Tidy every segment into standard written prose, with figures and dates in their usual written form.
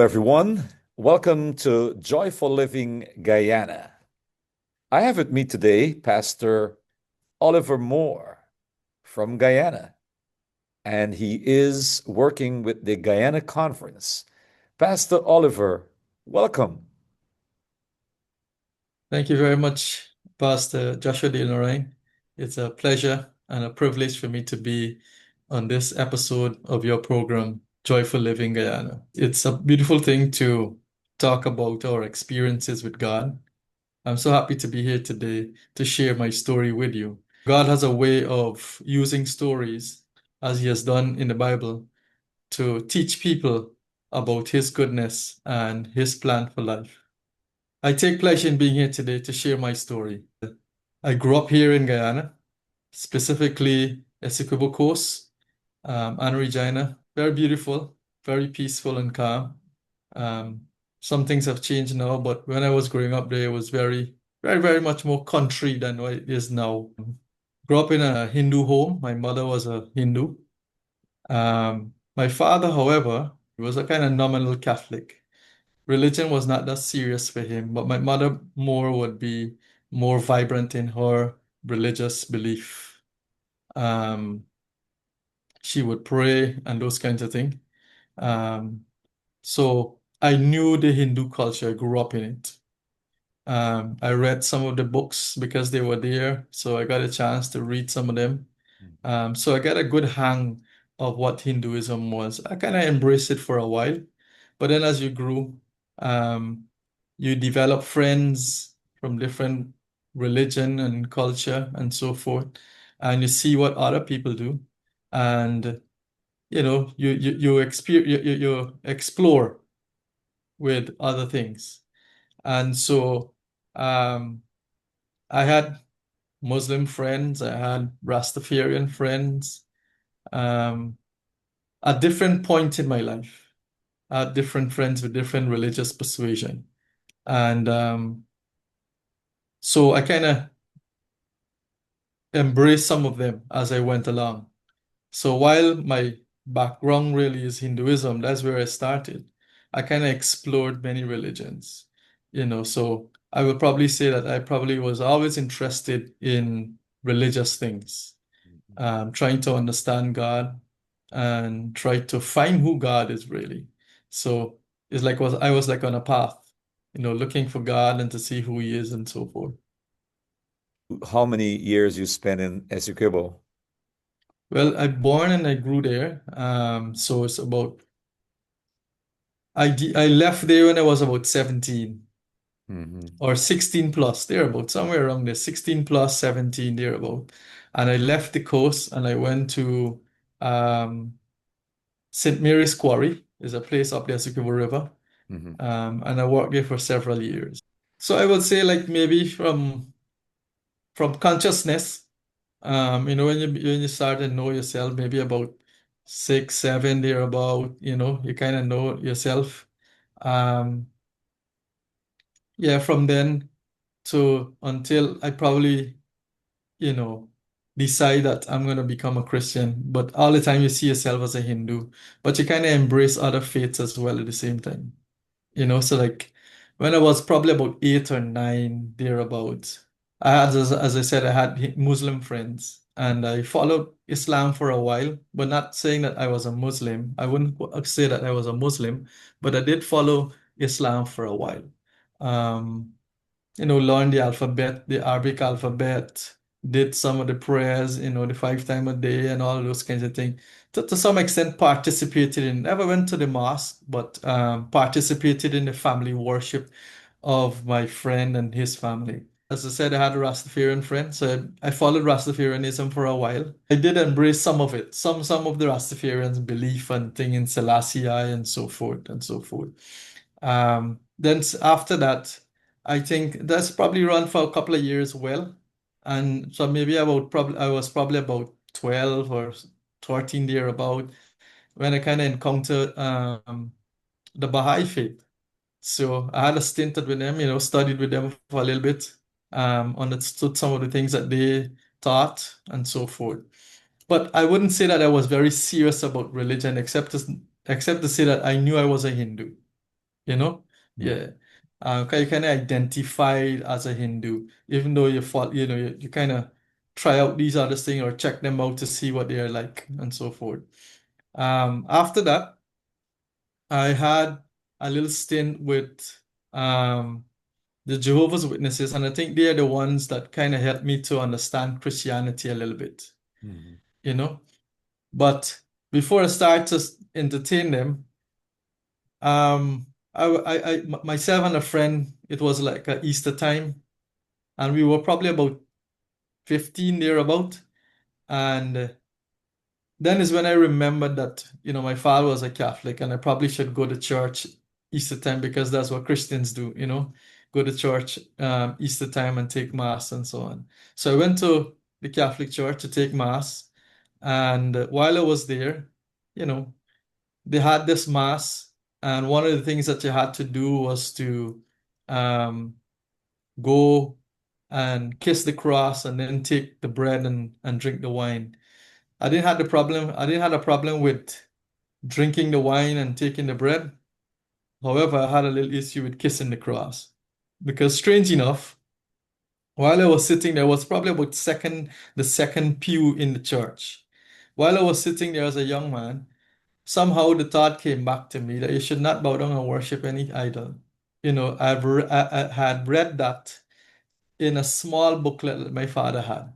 Hello, everyone. Welcome to Joyful Living Guyana. I have with me today Pastor Oliver Moore from Guyana, and he is working with the Guyana Conference. Pastor Oliver, welcome. Thank you very much, Pastor Joshua De Lorraine. It's a pleasure and a privilege for me to be on this episode of your program, Joyful Living Guyana. It's a beautiful thing to talk about our experiences with God. I'm so happy to be here today to share my story with you. God has a way of using stories, as He has done in the Bible, to teach people about His goodness and His plan for life. I take pleasure in being here today to share my story. I grew up here in Guyana, specifically Essequibo Coast, and Regina. Very beautiful, very peaceful and calm. Um, some things have changed now, but when I was growing up there, it was very much more country than what it is now. Grew up in a Hindu home. My mother was a Hindu. My father, however, was a kind of nominal Catholic. Religion was not that serious for him, but my mother more would be more vibrant in her religious belief. Um, she would pray and those kinds of things. Um, so I knew the Hindu culture, I grew up in it. I read some of the books because they were there, so I got a chance to read some of them. So I got a good hang of what Hinduism was. I kind of embraced it for a while, but then as you grew, um, you develop friends from different religion and culture and so forth, and you see what other people do, and you explore with other things, and so um, I had Muslim friends, I had Rastafarian friends. Um, at different point in my life, I had different friends with different religious persuasion. And so I kind of embraced some of them as I went along. So while my background really is Hinduism, that's where I started. I kind of explored many religions, so I would probably say that I probably was always interested in religious things, trying to understand God and try to find who God is really. So it's like I was like on a path, looking for God and to see who He is and so forth. How many years you spent in Essequibo? Well, I born and I grew there. So it's about I left there when I was about 17 Mhm. or 16 plus, thereabout, somewhere around there, 16 plus 17, thereabout. And I left the coast and I went to um, St. Mary's Quarry, is a place up the Essequibo River. Mhm. And I worked there for several years. So I would say like maybe from consciousness, when you start to know yourself, maybe about 6, 7, thereabout, you kind of know yourself. Um, yeah, from then to until I probably, you know, decide that I'm going to become a Christian. But all the time you see yourself as a Hindu, but you kind of embrace other faiths as well at the same time. So like when I was probably about 8 or 9, thereabouts, as I said, I had Muslim friends and I followed Islam for a while, but not saying that I was a Muslim. I wouldn't say that I was a Muslim, but I did follow Islam for a while. Um, learn the alphabet, the Arabic alphabet, did some of the prayers, the 5 times a day and all those kinds of things. To some extent, participated in, never went to the mosque, but participated in the family worship of my friend and his family. As I said, I had a Rastafarian friend, so I followed Rastafarianism for a while. I did embrace some of it, some of the Rastafarians' belief and thing in Selassie and so forth and so forth. Then after that, I think that's probably run for a couple of years well. And so maybe I was probably about 12 or 13 thereabout when I kind of encountered the Baha'i faith. So I had a stint with them, studied with them for a little bit, understood some of the things that they taught and so forth. But I wouldn't say that I was very serious about religion, except to say that I knew I was a Hindu. you know? Mm. Yeah. 'Cause you kind of identify as a Hindu, even though you kind of try out these other things or check them out to see what they are like and so forth. After that, I had a little stint with um, the Jehovah's Witnesses, and I think they are the ones that kind of helped me to understand Christianity a little bit, Mhm. you know. But before I start to entertain them, myself and a friend, it was like a Easter time, and we were probably about 15 thereabout, and then is when I remembered that, my father was a Catholic and I probably should go to church Easter time because that's what Christians do, go to church Easter time and take Mass and so on. So I went to the Catholic church to take Mass. And while I was there, you know, they had this Mass. And one of the things that you had to do was to um, go and kiss the cross and then take the bread and drink the wine. I didn't have a problem with drinking the wine and taking the bread. However, I had a little issue with kissing the cross. Because strange enough, while I was sitting there, was probably about the second pew in the church. While I was sitting there as a young man, somehow the thought came back to me that you should not bow down and worship any idol. I had read that in a small booklet that my father had.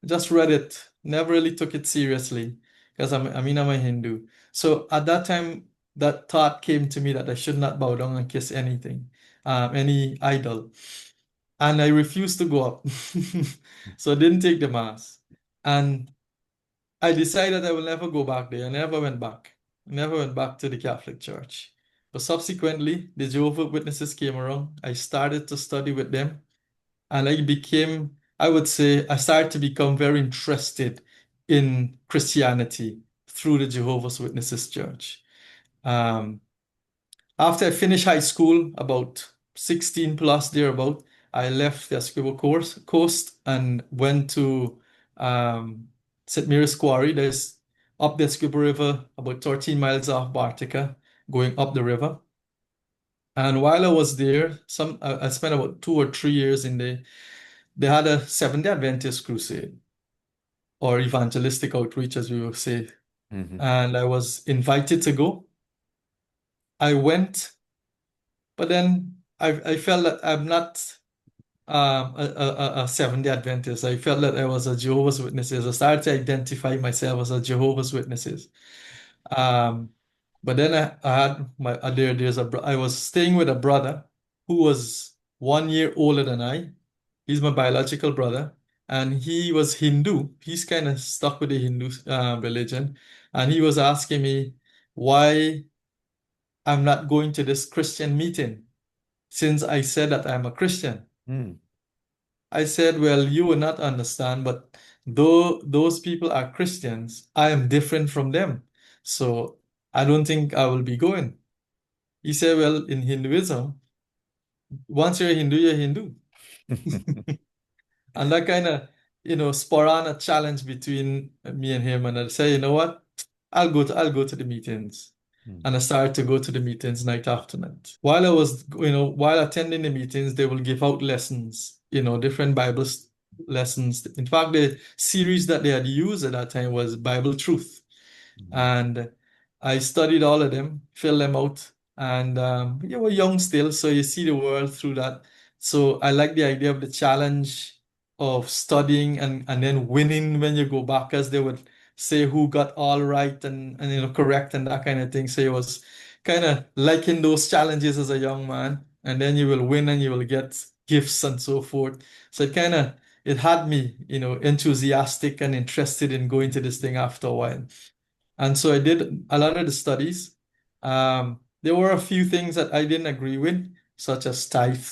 Just read it, never really took it seriously because I'm a Hindu. So at that time, that thought came to me that I should not bow down and kiss anything, any idol. And I refused to go up. So I didn't take the mass. And I decided I will never go back there. I never went back. Never went back to the Catholic Church. But subsequently, the Jehovah's Witnesses came around. I started to study with them. And I would say, I started to become very interested in Christianity through the Jehovah's Witnesses Church. Um, After I finished high school, about 16 plus thereabout, I left the Coast and went to St. Mary's Quarry. There's up the Essequibo River, about 13 miles off Bartica, going up the river. And while I was there, I spent about 2 or 3 years in there. They had a Seventh-day Adventist crusade or evangelistic outreach, as we will say. Mhm. And I was invited to go. I went, but then I felt that I'm not a Seventh-day Adventist. I felt that I was a Jehovah's Witnesses. I started to identify myself as a Jehovah's Witnesses. Um, but then I had I was staying with a brother who was 1 year older than I. He's my biological brother, and he was Hindu. He's kind of stuck with the Hindu religion, and he was asking me why I'm not going to this Christian meeting since I said that I'm a Christian. Mm. I said, well, you will not understand, but though those people are Christians, I am different from them. So I don't think I will be going. He said, well, in Hinduism, once you're a Hindu, you're a Hindu. And that kind of, spur on a challenge between me and him. And I say, you know what? I'll go to the meetings. Mm. And I started to go to the meetings night after night. While attending the meetings, they will give out lessons, different lessons. In fact, the series that they had used at that time was Bible Truth. Mhm. And I studied all of them, filled them out, and you were young still, so you see the world through that. So I like the idea of the challenge of studying and then winning when you go back, as they would say who got all right and correct and that kind of thing. So it was kind of liking those challenges as a young man, and then you will win and you will get gifts and so forth. So it had me, enthusiastic and interested in going to this thing after a while. And so I did a lot of the studies. There were a few things that I didn't agree with, such as tithe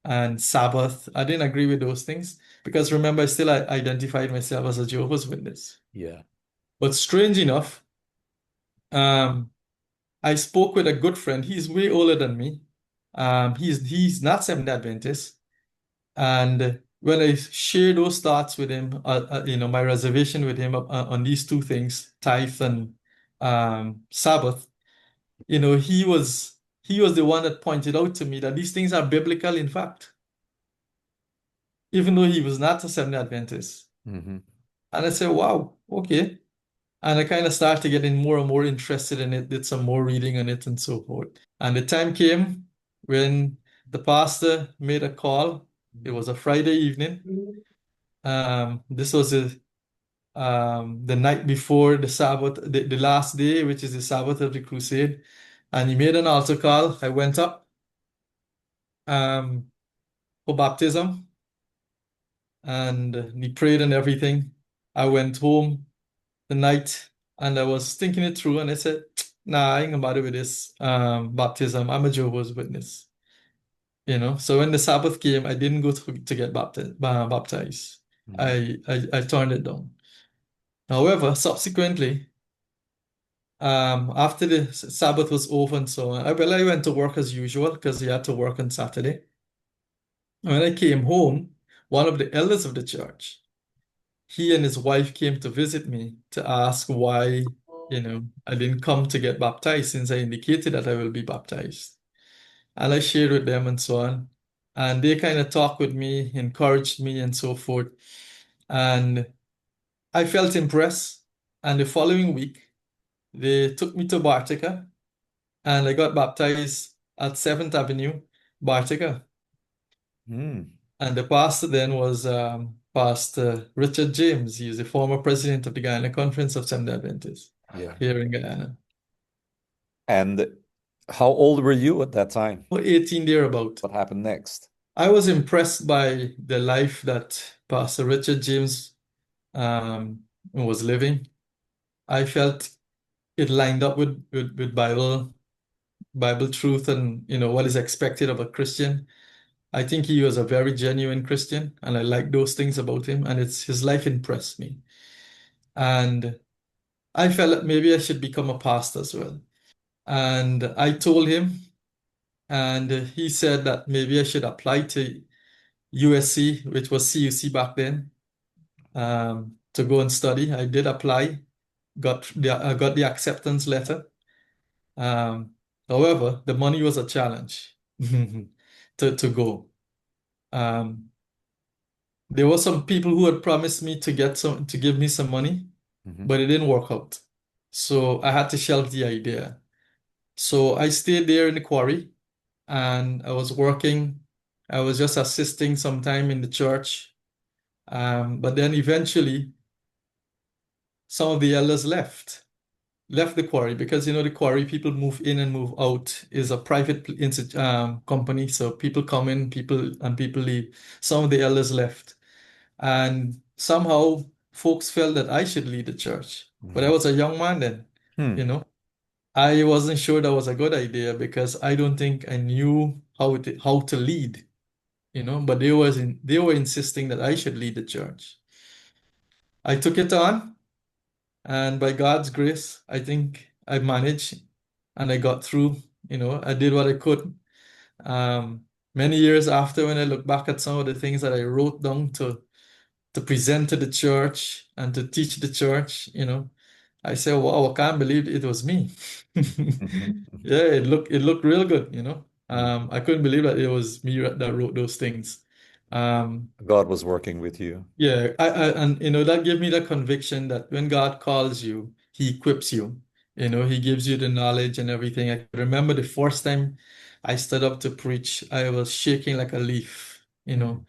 and Sabbath. I didn't agree with those things because remember, I identified myself as a Jehovah's Witness. Yeah. But strange enough, um, I spoke with a good friend. He's way older than me. He's not Seventh-day Adventist. And when I share those thoughts with him, my reservation with him on these two things, tithe and Sabbath, he he was the one that pointed out to me that these things are biblical, in fact, even though he was not a Seventh-day Adventist. Mm-hmm. And I said, wow, okay. And I kind of started getting more and more interested in it, did some more reading on it and so forth. And the time came when the pastor made a call. It was a Friday evening. This was the night before the Sabbath, the last day, which is the Sabbath of the crusade. And he made an altar call. I went up um, for baptism and he prayed and everything. I went home the night and I was thinking it through and I said, nah, I ain't gonna bother with this baptism. I'm a Jehovah's Witness. So when the Sabbath came, I didn't go to get baptized. Mm-hmm. I turned it down. However, subsequently, after the Sabbath was over and so on, I went to work as usual because he had to work on Saturday. And when I came home, one of the elders of the church, he and his wife came to visit me to ask why, I didn't come to get baptized since I indicated that I will be baptized. And I shared with them and so on. And they kind of talked with me, encouraged me, and so forth. And I felt impressed. And the following week, they took me to Bartica and I got baptized at 7th Avenue, Bartica. Mm. And the pastor then was Pastor Richard James. He is the former president of the Guyana Conference of Seventh-day Adventists Yeah. here in Guyana. And how old were you at that time? For 18 thereabout. What happened next? I was impressed by the life that Pastor Richard James was living. I felt it lined up with Bible truth and what is expected of a Christian. I think he was a very genuine Christian, and I like those things about him, and his life impressed me. And I felt that maybe I should become a pastor as well. And I told him, and he said that maybe I should apply to USC, which was CUC back then, to go and study. I did apply, I got the acceptance letter. Um, However, the money was a challenge to go. Um, there were some people who had promised me to give me some money, Mm-hmm. but it didn't work out. So I had to shelve the idea. So I stayed there in the quarry and I was working. I was just assisting sometime in the church. But then eventually some of the elders left the quarry because the quarry people move in and move out is a private company. So people come in, people leave. Some of the elders left. And somehow folks felt that I should lead the church. But I Mm-hmm. was a young man then, Hmm. you know. I wasn't sure that was a good idea because I don't think I knew how to lead, but they were insisting that I should lead the church. I took it on, and by God's grace, I think I managed and I got through, I did what I could. Many years after, when I look back at some of the things that I wrote down to present to the church and to teach the church, I say, wow, I can't believe it was me. Yeah, it looked real good. I couldn't believe that it was me that wrote those things. Um, God was working with you. yeah, and that gave me the conviction that when God calls you, He equips you. He gives you the knowledge and everything. I remember the first time I stood up to preach, I was shaking like a leaf, Mm.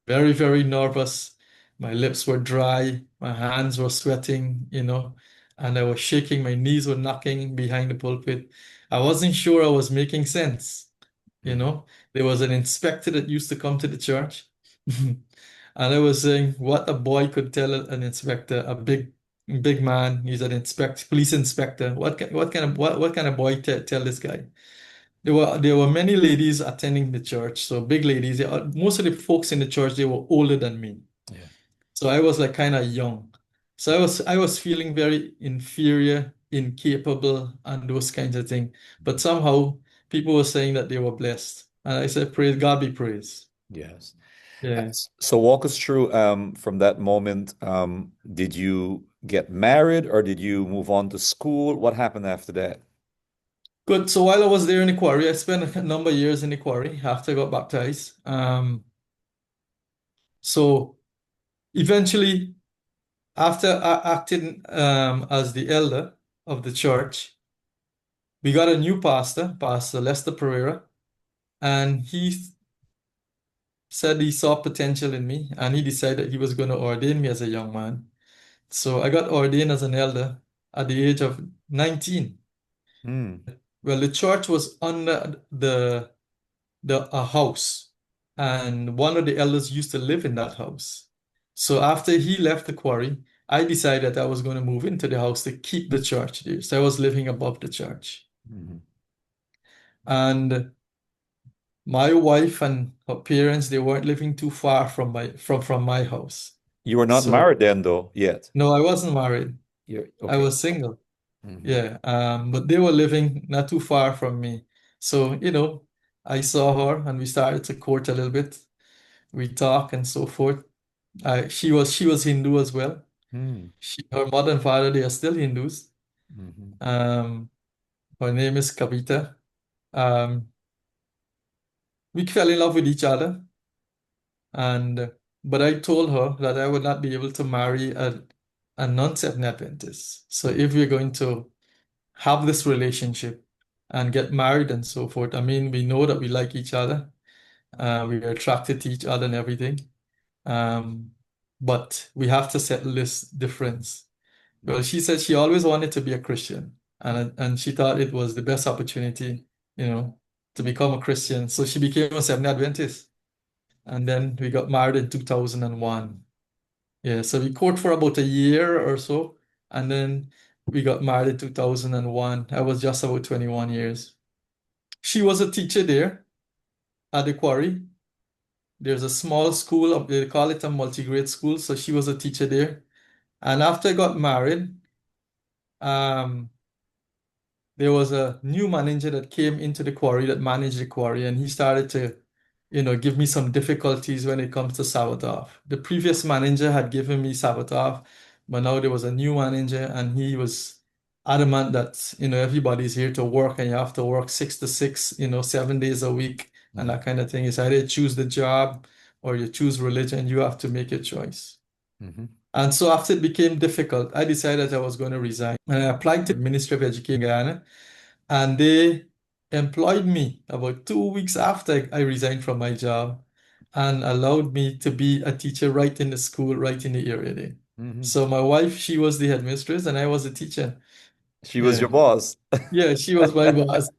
very, very nervous. My lips were dry, my hands were sweating, and I was shaking, my knees were knocking behind the pulpit. I wasn't sure I was making sense, you Mhm. know. There was an inspector that used to come to the church. And I was saying what a boy could tell an inspector, a big man, he's an police inspector. What kind of boy tell this guy? There were many ladies attending the church, so big ladies. Most of the folks in the church, they were older than me. Yeah. So I was like kind of young. So I was feeling very inferior, incapable, and those kinds of things. But somehow people were saying that they were blessed. And I said, praise God be praised. Yes. Yeah. So walk us through from that moment. Did you get married or did you move on to school? What happened after that? Good. So while I was there in the quarry, I spent a number of years in the quarry after I got baptized. So eventually, after acting as the elder of the church, we got a new pastor, Pastor Lester Pereira, and he said he saw potential in me and he decided he was going to ordain me as a young man. So I got ordained as an elder at the age of 19. Mm. Well, the church was under a house, and one of the elders used to live in that house. So after he left the quarry, I decided I was going to move into the house to keep the church there. So I was living above the church. Mhm. And my wife and her parents, they weren't living too far from my house. You were not So married then, though, yet. no, I wasn't married. You're I okay. was single. Hmm. Yeah. But they were living not too far from me. So, I saw her and we started to court a little bit. We talk and so forth. She was Hindu as well. Mm. Her mother and father, they are still Hindus. Hmm. Um, Her name is Kavita. Um, we fell in love with each other, and but I told her that I would not be able to marry a non-Seventh-day Adventist. So if we're going to have this relationship and get married and so forth, I mean, we know that we like each other, we are attracted to each other and everything. Um, but we have to settle this difference. Well, she said she always wanted to be a Christian, and she thought it was the best opportunity, to become a Christian. So she became a Seventh-day Adventist, and then we got married in 2001. Yeah, so we courted for about a year or so, and then we got married in 2001. I was just about 21 years. She was a teacher there at the quarry. There's a small school up there, they call it a multi-grade school. So she was a teacher there. And after I got married, um, there was a new manager that came into the quarry that managed the quarry, and he started to, give me some difficulties when it comes to Sabbath off. The previous manager had given me Sabbath off, but now there was a new manager, and he was adamant that, everybody's here to work and you have to work 6 to 6, 7 days a week and Hmm. that kind of thing. It's either you choose the job or you choose religion, you have to make a choice. Hmm. And so after it became difficult, I decided I was going to resign. And I applied to the Ministry of Education in Guyana, and they employed me about 2 weeks after I resigned from my job and allowed me to be a teacher right in the school, right in the area there. Hmm. So my wife, she was the headmistress and I was a teacher. She was Yeah. your boss. Yeah, she was my boss.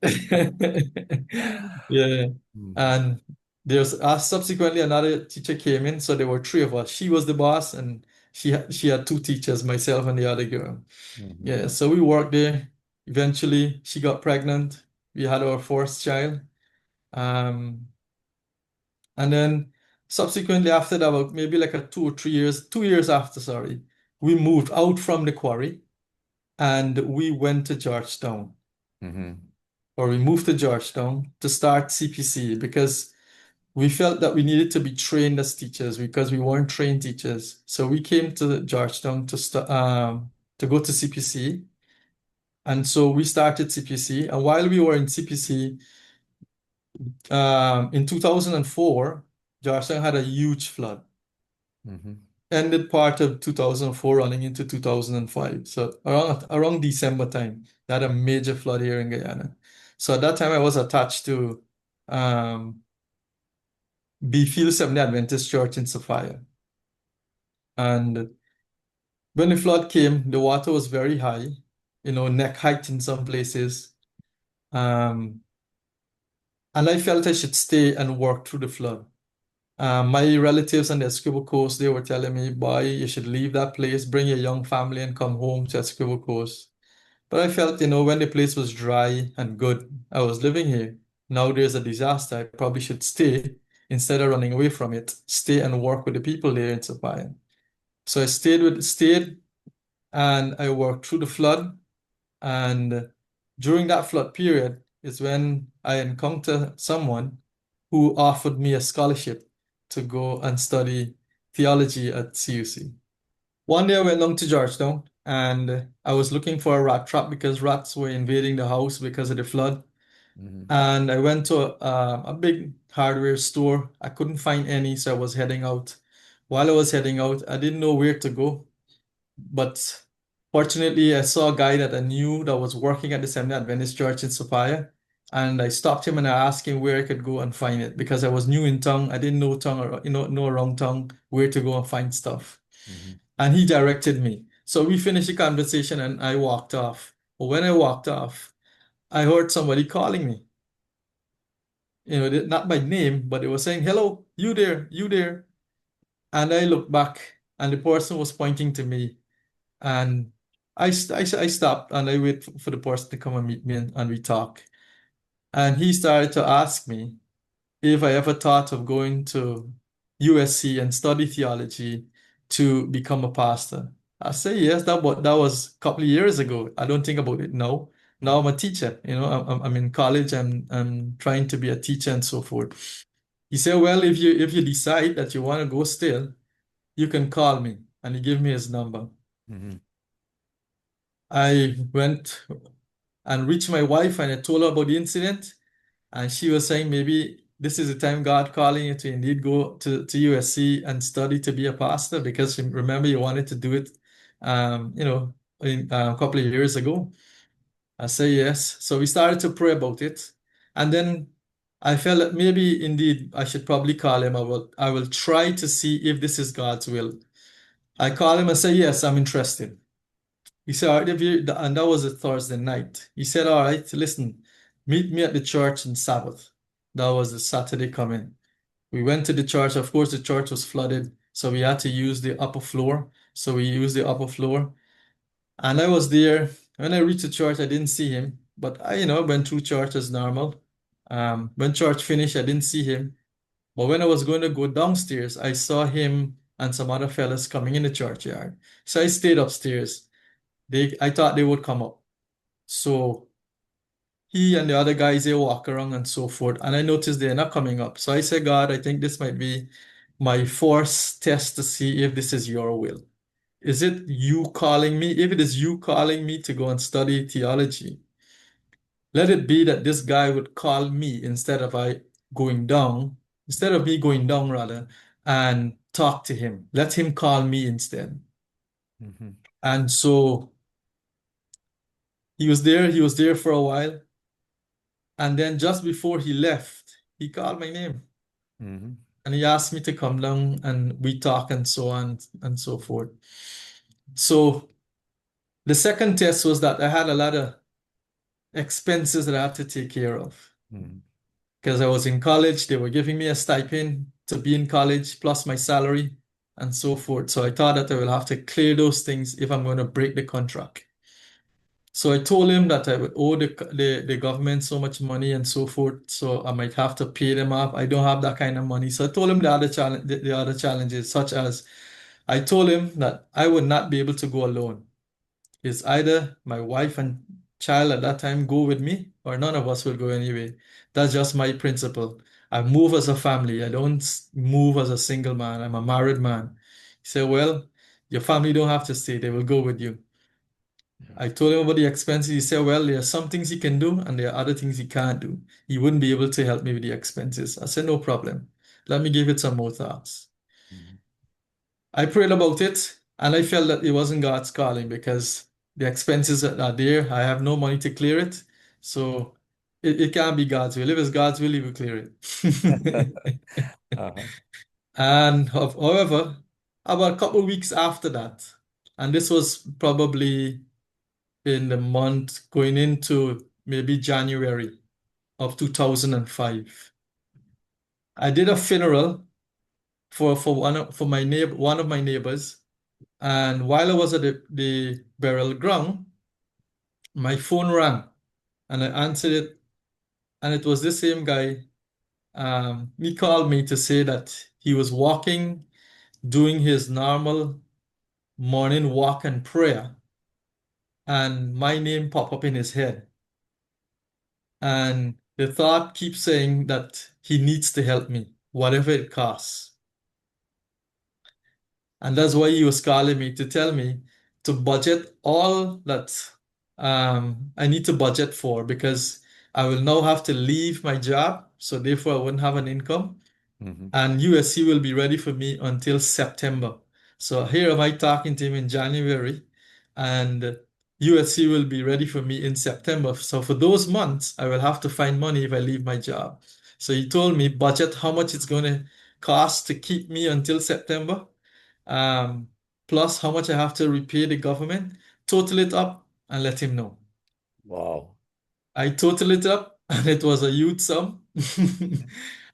Yeah. Hmm. And there's subsequently another teacher came in, so there were three of us. She was the boss and she had two teachers, myself and the other girl. Hmm. Yeah, so we worked there. Eventually, she got pregnant. We had our first child. Um, and then subsequently after that, about maybe like a 2 or 3 years, 2 years after, sorry, we moved out from the quarry and we went to Georgetown, Hmm. or we moved to Georgetown to start CPC because we felt that we needed to be trained as teachers because we weren't trained teachers. So we came to Georgetown to go to CPC. And so we started CPC. And while we were in CPC, in 2004, Georgetown had a huge flood. Hmm. Ended part of 2004 running into 2005. So around December time, they had a major flood here in Guyana. So at that time, I was attached to um, Beefield Seventh-day Adventist Church in Sophia. And when the flood came, the water was very high, neck height in some places. Um, and I felt I should stay and work through the flood. My relatives on the Essequibo Coast, they were telling me, boy, you should leave that place, bring your young family and come home to Essequibo Coast. But I felt, when the place was dry and good, I was living here. Now there's a disaster. I probably should stay instead of running away from it, stay and work with the people there in Sophia. So I stayed and I worked through the flood. And during that flood period is when I encountered someone who offered me a scholarship to go and study theology at CUC. One day I went down to Georgetown and I was looking for a rat trap because rats were invading the house because of the flood. Mhm. And I went to a big hardware store. I couldn't find any, so I was heading out. While I was heading out, I didn't know where to go. But fortunately, I saw a guy that I knew that was working at the Seventh-day Adventist Church in Sophia. And I stopped him and I asked him where I could go and find it because I was new in town. I didn't know town or know around town where to go and find stuff. Mhm. And he directed me. So we finished the conversation and I walked off. But when I walked off, I heard somebody calling me. Not by name, but they were saying, "Hello, you there, you there." And I looked back and the person was pointing to me. And I stopped and I wait for the person to come and meet me and we talk. And he started to ask me if I ever thought of going to USC and study theology to become a pastor. I say yes, that was a couple of years ago. I don't think about it now. Now I'm a teacher, I'm in college and I'm trying to be a teacher and so forth. He said, well, if you decide that you want to go still, you can call me. And he gave me his number. Mhm. I went and reached my wife and I told her about the incident. And she was saying maybe this is the time God calling you to indeed go to USC and study to be a pastor because remember you wanted to do it, a couple of years ago. I say yes. So we started to pray about it. And then I felt that maybe indeed I should probably call him. I will try to see if this is God's will. I call him and say, yes, I'm interested. He said, all right, and that was a Thursday night. He said, all right, listen, meet me at the church on Sabbath. That was the Saturday coming. We went to the church. Of course, the church was flooded, so we had to use the upper floor. So we used the upper floor. And I was there. When I reached the church, I didn't see him, but I went through church as normal. When church finished, I didn't see him. But when I was going to go downstairs, I saw him and some other fellas coming in the churchyard. So I stayed upstairs. I thought they would come up. So he and the other guys, they walk around and so forth. And I noticed they're not coming up. So I said, God, I think this might be my first test to see if this is your will. Is it you calling me? If it is you calling me to go and study theology, let it be that this guy would call me instead of me going down rather, and talk to him. Let him call me instead. Mhm. And so he was there for a while. And then just before he left, he called my name Mhm. and he asked me to come down and we talk and so on and so forth. So the second test was that I had a lot of expenses that I had to take care of. Mhm. Because I was in college, they were giving me a stipend to be in college plus my salary and so forth. So I thought that I will have to clear those things if I'm going to break the contract. So I told him that I would owe the government so much money and so forth. So I might have to pay them off. I don't have that kind of money. So I told him the other challenges, such as I told him that I would not be able to go alone. It's either my wife and child at that time go with me, or none of us will go anyway. That's just my principle. I move as a family. I don't move as a single man. I'm a married man. He said, well, your family don't have to stay. They will go with you. I told him about the expenses. He said, well, there are some things he can do and there are other things he can't do. He wouldn't be able to help me with the expenses. I said, no problem. Let me give it some more thoughts. Mhm. I prayed about it and I felt that it wasn't God's calling because the expenses that are there, I have no money to clear it. So it can't be God's will. If it's God's will, He will clear it. Uh-huh. And however, about a couple of weeks after that, and this was probably in the month going into maybe January of 2005. I did a funeral for my neighbor, one of my neighbors, and while I was at the burial ground, my phone rang, and I answered it, and it was the same guy. He called me to say that he was walking, doing his normal morning walk and prayer, and my name popped up in his head. And the thought keeps saying that he needs to help me, whatever it costs. And that's why he was calling me to tell me to budget all that I need to budget for because I will now have to leave my job, so therefore I wouldn't have an income. Hmm. And USC will be ready for me until September. So here am I talking to him in January, and USC will be ready for me in September. So for those months, I will have to find money if I leave my job. So he told me budget how much it's going to cost to keep me until September, um, plus how much I have to repay the government, total it up and let him know. Wow. I totaled it up and it was a huge sum.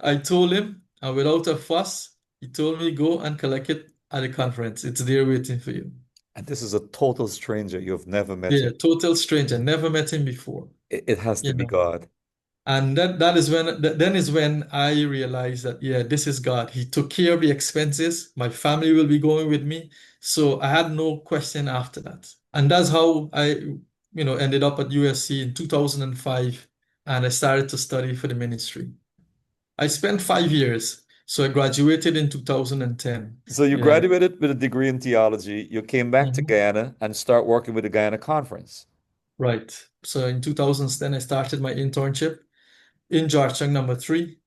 I told him, and without a fuss, he told me go and collect it at the conference. It's there waiting for you. And this is a total stranger. You've never met Yeah, him. total stranger. Never met him before, It has to you be know. God. And that is when then is when I realized that yeah, this is God. He took care of the expenses. My family will be going with me. So I had no question after that. And that's how I, ended up at USC in 2005 and I started to study for the ministry. I spent 5 years. So I graduated in 2010. So you Yeah. graduated with a degree in theology. You came back to Mhm. Guyana and start working with the Guyana Conference. Right. So in 2010, I started my internship in Georgetown number three.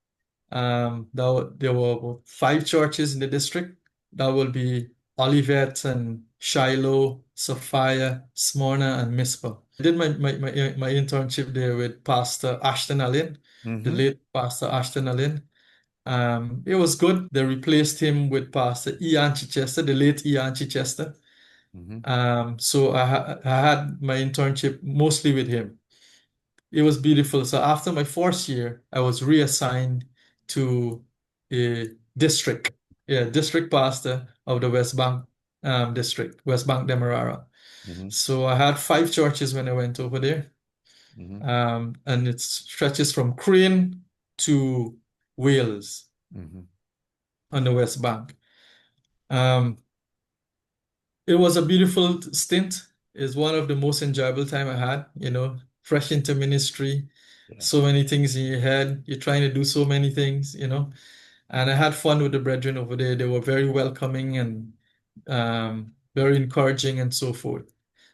There were about five churches in the district. That will be Olivet and Shiloh, Sophia, Smyrna, and Mizpah. I did my internship there with Pastor Ashton Allen, the Hmm. late Pastor Ashton Allen. It was good. They replaced him with Pastor Ian Chichester, the late Ian Chichester. Hmm. So I had my internship mostly with him. It was beautiful. So after my fourth year, I was reassigned to a district, yeah, district pastor of the West Bank district, West Bank Demerara. Hmm. So I had five churches when I went over there, Hmm. and it stretches from Crane to Wales Hmm. on the West Bank. Um, it was a beautiful stint. It's one of the most enjoyable time I had, fresh into ministry, Yeah. so many things in your head. You're trying to do so many things. And I had fun with the brethren over there. They were very welcoming and very encouraging and so forth.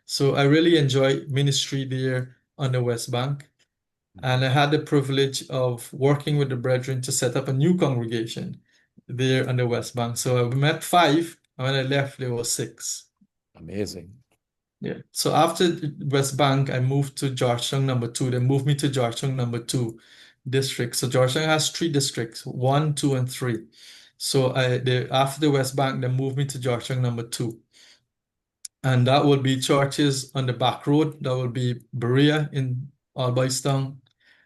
So I really enjoyed ministry there on the West Bank. And I had the privilege of working with the brethren to set up a new congregation there on the West Bank. So I met five, and when I left, there were six. Amazing. Yeah. So after West Bank, I moved to Georgetown number two. They moved me to Georgetown number two district. So Georgetown has three districts, one, two, and three. So after the West Bank, they moved me to Georgetown number two. And that would be churches on the back road. That would be Berea in Albistown,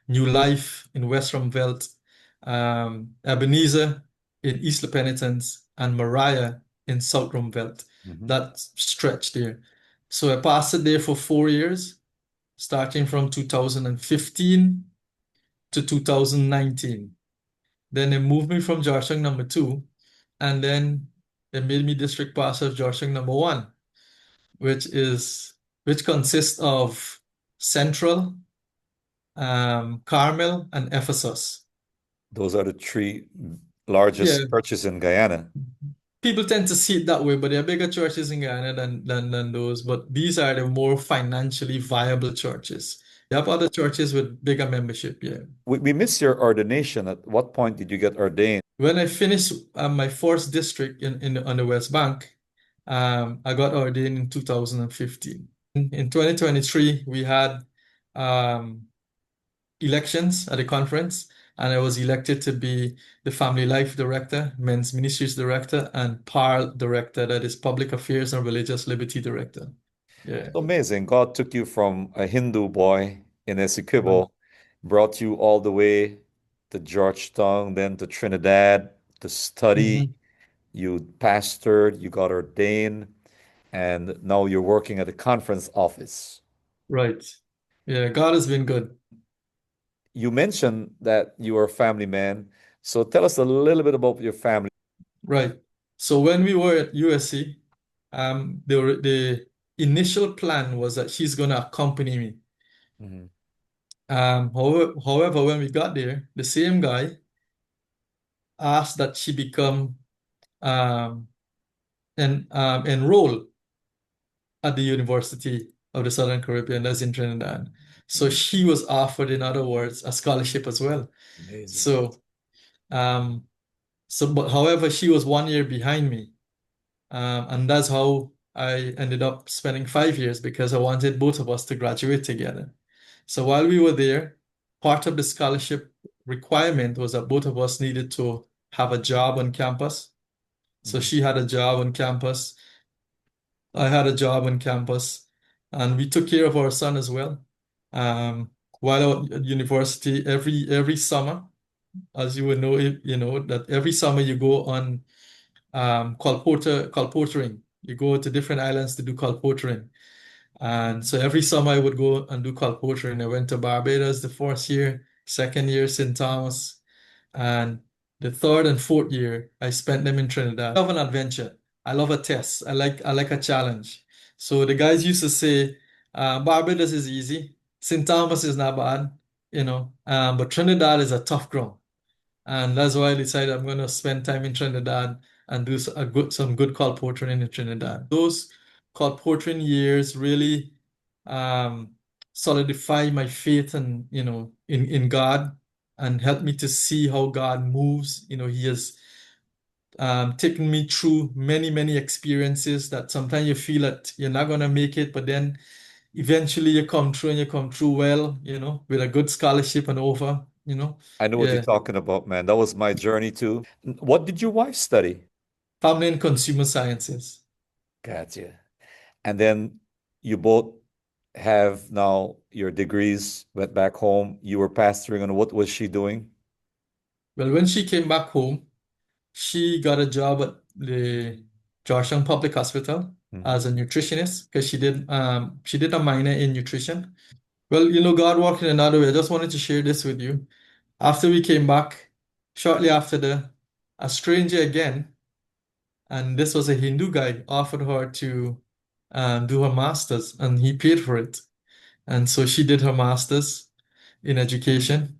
New Life in West Rumvelt, Ebenezer in East La Penitence, and Mariah in South Rumvelt. Hmm. That stretch there. So I pastored there for 4 years, starting from 2015 to 2019. Then they moved me from Georgetown number two, and then they made me district pastor of Georgetown number one, which is which consists of Central, Carmel, and Ephesus. Those are the three Yeah, largest churches in Guyana. people tend to see it that way, but there are bigger churches in Guyana than those. But these are the more financially viable churches. You have other churches with bigger membership, yeah. We missed your ordination. At what point did you get ordained? When I finished my first district on the West Bank, I got ordained in 2015. In 2023, we had um, elections at the conference, and I was elected to be the Family Life Director, Men's Ministries Director, and PARL Director, that is Public Affairs and Religious Liberty Director. Yeah, It's amazing. God took you from a Hindu boy in right. Essequibo, brought you all the way to Georgetown, then to Trinidad to study. Mhm. You pastored, you got ordained, and now you're working at the conference office. Right. Yeah, God has been good. You mentioned that you are a family man. So tell us a little bit about your family. Right. So when we were at USC, the initial plan was that she's going to accompany me. Mhm. However, when we got there, the same guy asked that she become um, enroll. at the University of the Southern Caribbean, that's in Trinidad. So she was offered, in other words, a scholarship as well. Amazing. So, um, but however, she was 1 year behind me. And that's how I ended up spending 5 years because I wanted both of us to graduate together. So while we were there, part of the scholarship requirement was that both of us needed to have a job on campus. So Mhm. she had a job on campus, I had a job on campus, and we took care of our son as well. Um, while out at university, every summer, as you would know, you know that every summer you go on colportering. You go to different islands to do colportering. And so every summer I would go and do colportering. I went to Barbados the first year, second year St. Thomas, and the third and fourth year I spent them in Trinidad. I love an adventure. I love a test. I like a challenge. So the guys used to say, Barbados is easy, St. Thomas is not bad, but Trinidad is a tough ground. And that's why I decided I'm going to spend time in Trinidad and do some good call portraiting in Trinidad. Those call portraiting years really um, solidify my faith and in God and help me to see how God moves. He has taken me through many experiences that sometimes you feel that you're not going to make it, but then eventually you come through and you come through well, with a good scholarship and over, I know what you're yeah. talking about, man. That was my journey too. What did your wife study? Family and consumer sciences. Gotcha. And then you both have now your degrees, went back home. You were pastoring, and what was she doing? Well, when she came back home, she got a job at the Georgetown Public Hospital Mhm. as a nutritionist because she did a minor in nutrition. Well, God worked in another way. I just wanted to share this with you. After we came back, shortly after a stranger again, and this was a Hindu guy, offered her to do her master's, and he paid for it. And so she did her master's in education.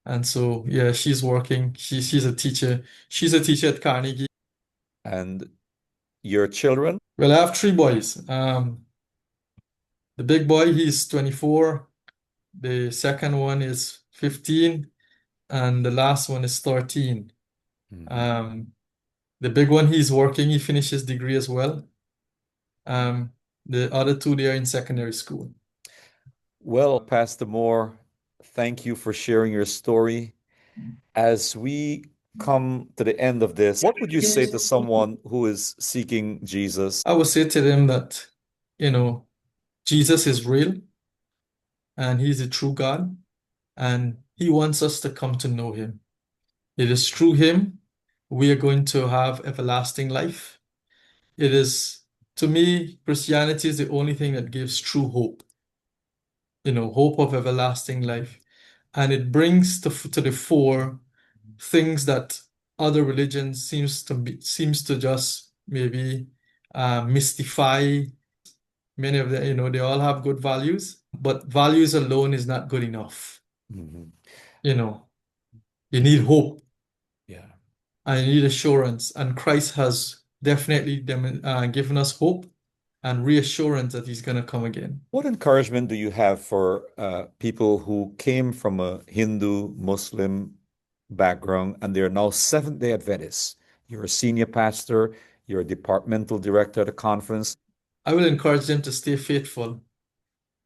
And so, yeah, she's working. She's a teacher. She's a teacher at Carnegie. And your children? Well, I have three boys. The big boy, he's 24. The second one is 15, and the last one is 13. Mhm. Um, the big one, he's working. He finished his degree as well. Um, the other two, they are in secondary school. Well, Pastor Moore, thank you for sharing your story. As we come to the end of this, what would you say to someone who is seeking Jesus? I would say to them that, you know, Jesus is real and he's a true God, and he wants us to come to know him. It is through him we are going to have everlasting life. It is, to me, Christianity is the only thing that gives true hope, hope of everlasting life. And it brings to the fore things that other religions seems to just maybe mystify. Many of them, they all have good values, but values alone is not good enough. Mhm. You know, you need hope Yeah. and you need assurance, and Christ has definitely given us hope and reassurance that he's going to come again. What encouragement do you have for people who came from a Hindu, Muslim background and they're now Seventh-day Adventists? You're a senior pastor, you're a departmental director at a conference. I will encourage them to stay faithful.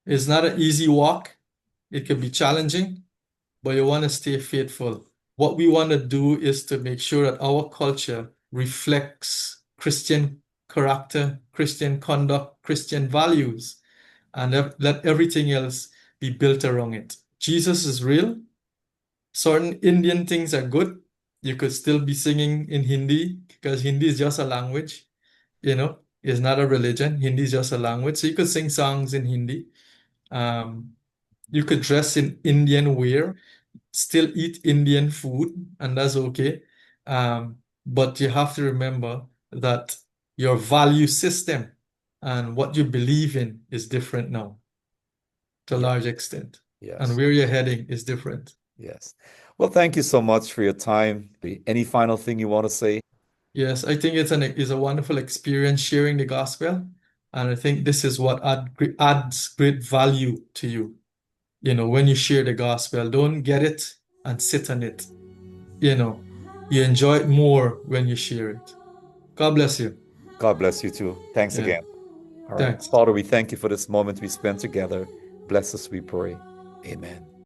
It's not an easy walk. It can be challenging, but you want to stay faithful. What we want to do is to make sure that our culture reflects Christian character, Christian conduct, Christian values, and let everything else be built around it. Jesus is real. Certain Indian things are good. You could still be singing in Hindi because Hindi is just a language, it's not a religion. Hindi is just a language. So you could sing songs in Hindi. Um, you could dress in Indian wear, still eat Indian food, and that's okay. But you have to remember that your value system and what you believe in is different now to a Yeah, large extent. And yes, where you're heading is different. yes. Well, thank you so much for your time. Any final thing you want to say? Yes, I think it's a wonderful experience sharing the gospel. And I think this is what adds great value to you. When you share the gospel, don't get it and sit on it. You enjoy it more when you share it. God bless you. God bless you too. Thanks Yeah, again. All right. thanks. Father, we thank you for this moment we spent together. Bless us, we pray. Amen.